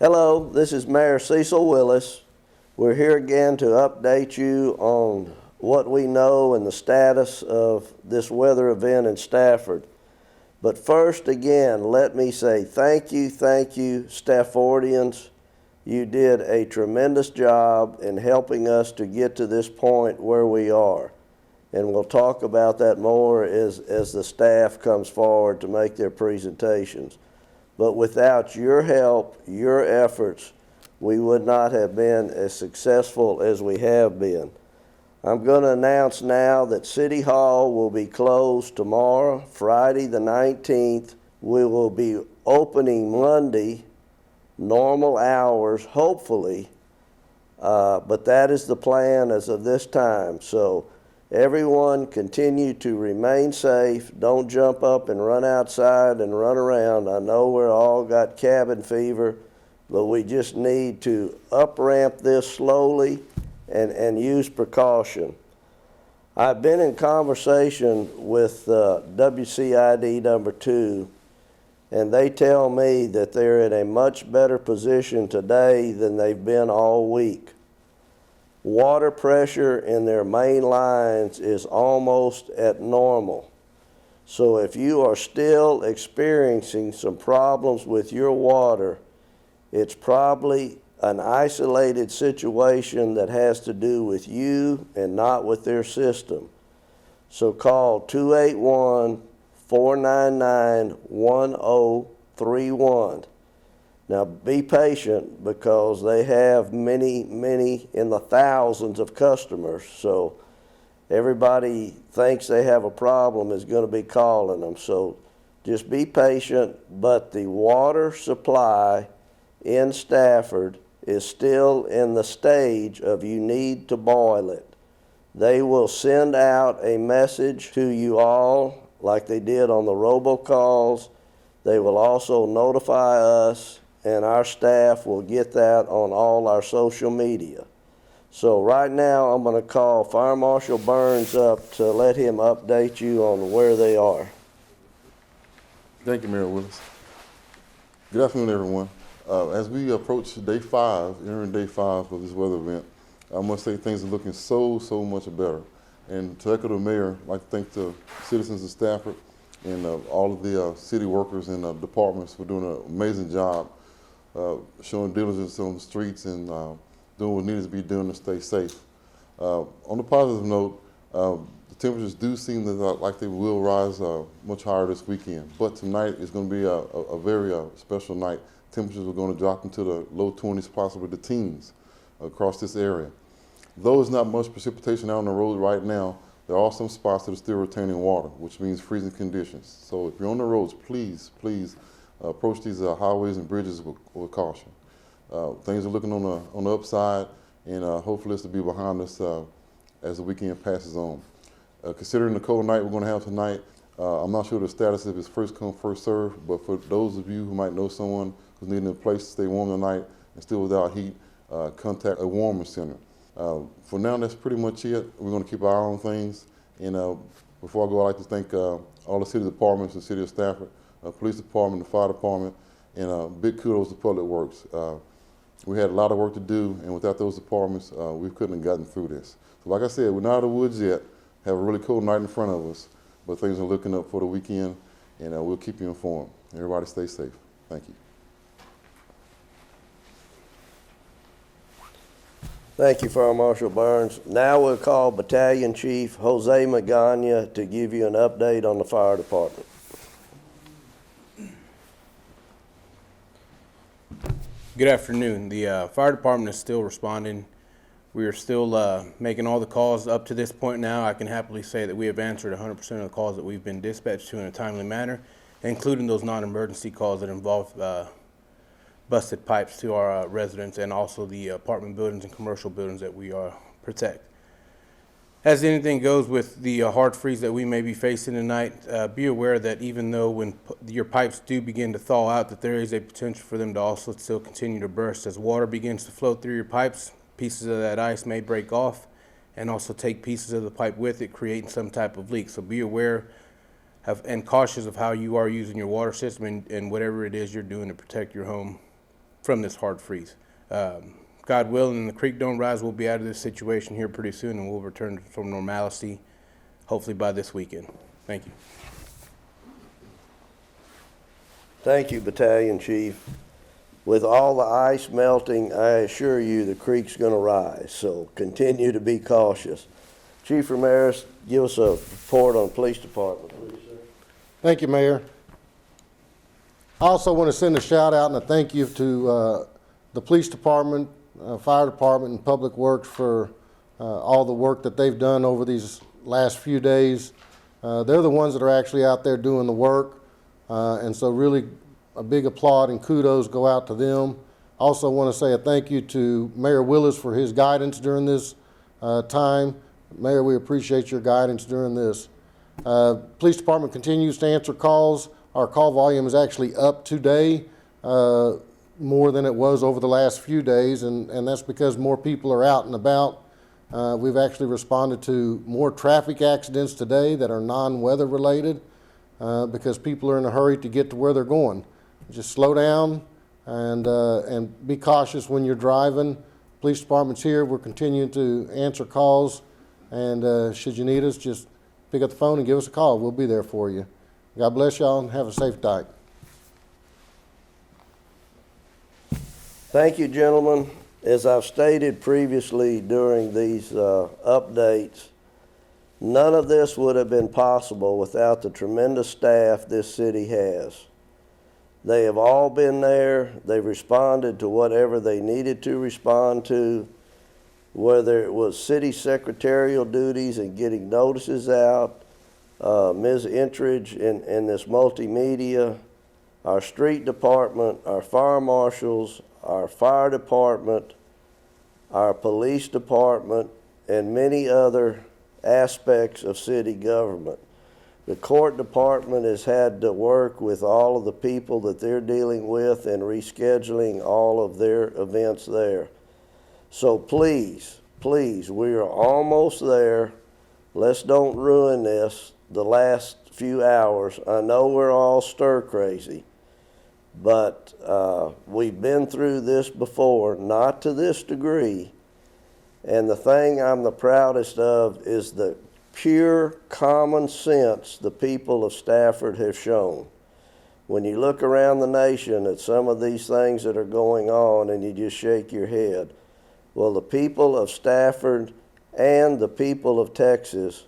Hello, this is Mayor Cecil Willis. We're here again to update you on what we know and the status of this weather event in Stafford. But first, again, let me say thank you, Staffordians. You did a tremendous job in helping us to get to this point where we are. And we'll talk about that more as the staff comes forward to make their presentations. But without your help, your efforts, we would not have been as successful as we have been. I'm going to announce now that City Hall will be closed tomorrow, Friday the 19th. We will be opening Monday, normal hours, hopefully, but that is the plan as of this time. So everyone continue to remain safe. Don't jump up and run outside and run around. I know we're all got cabin fever, but we just need to up-ramp this slowly and use precaution. I've been in conversation with WCID number 2, and they tell me that they're in a much better position today than they've been all week. Water pressure in their main lines is almost at normal. So if you are still experiencing some problems with your water, it's probably an isolated situation that has to do with you and not with their system. So call 281-499-1031. Now be patient because they have many in the thousands of customers. So everybody thinks they have a problem is going to be calling them. So just be patient, but the water supply in Stafford is still in the stage of you need to boil it. They will send out a message to you all like they did on the robocalls. They will also notify us, and our staff will get that on all our social media. So right now I'm going to call Fire Marshal Burns up to let him update you on where they are. Thank you, Mayor Willis. Good afternoon, everyone. As we approach day 5, entering day 5 of this weather event, I must say things are looking so much better. And to echo the mayor, I'd like to thank the citizens of Stafford and all of the city workers and departments for doing an amazing job, showing diligence on the streets and doing what needs to be done to stay safe. On a positive note, the temperatures do seem like they will rise much higher this weekend. But tonight is going to be a very special night. Temperatures are going to drop into the low 20s, possibly the teens across this area. Though there's not much precipitation out on the road right now, there are some spots that are still retaining water, which means freezing conditions. So if you're on the roads, please approach these highways and bridges with caution. Things are looking on the upside, and hopefully this will be behind us as the weekend passes on. Considering the cold night we're going to have tonight, I'm not sure the status if it's first come, first served, but for those of you who might know someone who's needing a place to stay warm tonight and still without heat, contact a warmer center. For now, that's pretty much it. We're going to keep our eye on things. And before I go, I'd like to thank all the city departments, the city of Stafford, police department, the fire department, and big kudos to Public Works. We had a lot of work to do, and without those departments, we couldn't have gotten through this. So like I said, we're not out of the woods yet. Have a really cold night in front of us, but things are looking up for the weekend, and we'll keep you informed. Everybody stay safe. Thank you. Thank you, Fire Marshal Burns. Now we'll call Battalion Chief Jose Magana to give you an update on the fire department. Good afternoon. The fire department is still responding. We are still making all the calls up to this point now. I can happily say that we have answered 100% of the calls that we've been dispatched to in a timely manner, including those non-emergency calls that involve busted pipes to our residents and also the apartment buildings and commercial buildings that we protect. As anything goes with the hard freeze that we may be facing tonight, be aware that even though when your pipes do begin to thaw out, that there is a potential for them to also still continue to burst. As water begins to flow through your pipes, pieces of that ice may break off and also take pieces of the pipe with it, creating some type of leak. So be aware and cautious of how you are using your water system and whatever it is you're doing to protect your home from this hard freeze. God willing, and the creek don't rise, we'll be out of this situation here pretty soon, and we'll return to normalcy, hopefully by this weekend. Thank you. Thank you, Battalion Chief. With all the ice melting, I assure you the creek's going to rise, so continue to be cautious. Chief Ramirez, give us a report on the police department, please, sir. Thank you, Mayor. I also want to send a shout out and a thank you to the police department, fire department, and public works for all the work that they've done over these last few days. They're the ones that are actually out there doing the work, and so really a big applaud and kudos go out to them. Also want to say a thank you to Mayor Willis for his guidance during this time. Mayor, we appreciate your guidance during this. Police department continues to answer calls. Our call volume is actually up today, more than it was over the last few days, and that's because more people are out and about. We've actually responded to more traffic accidents today that are non-weather related because people are in a hurry to get to where they're going. Just slow down and be cautious when you're driving. Police department's here. We're continuing to answer calls, and should you need us, just pick up the phone and give us a call. We'll be there for you. God bless y'all and have a safe night. Thank you, gentlemen. As I've stated previously during these updates, none of this would have been possible without the tremendous staff this city has. They have all been there. They've responded to whatever they needed to respond to, whether it was city secretarial duties and getting notices out, Ms. Entridge in this multimedia, our street department, our fire marshals, our fire department, our police department, and many other aspects of city government. The court department has had to work with all of the people that they're dealing with and rescheduling all of their events there. So please, please, we are almost there. Let's don't ruin this the last few hours. I know we're all stir crazy, but we've been through this before, not to this degree. And the thing I'm the proudest of is the pure common sense the people of Stafford have shown. When you look around the nation at some of these things that are going on and you just shake your head, well, the people of Stafford and the people of Texas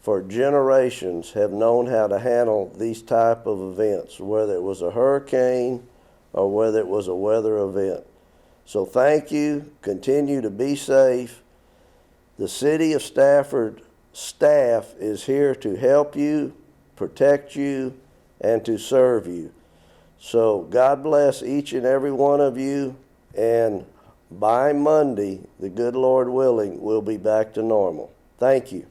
for generations have known how to handle these type of events, whether it was a hurricane or whether it was a weather event. So thank you. Continue to be safe. The city of Stafford staff is here to help you, protect you, and to serve you. So God bless each and every one of you, and by Monday, the good Lord willing, we'll be back to normal. Thank you.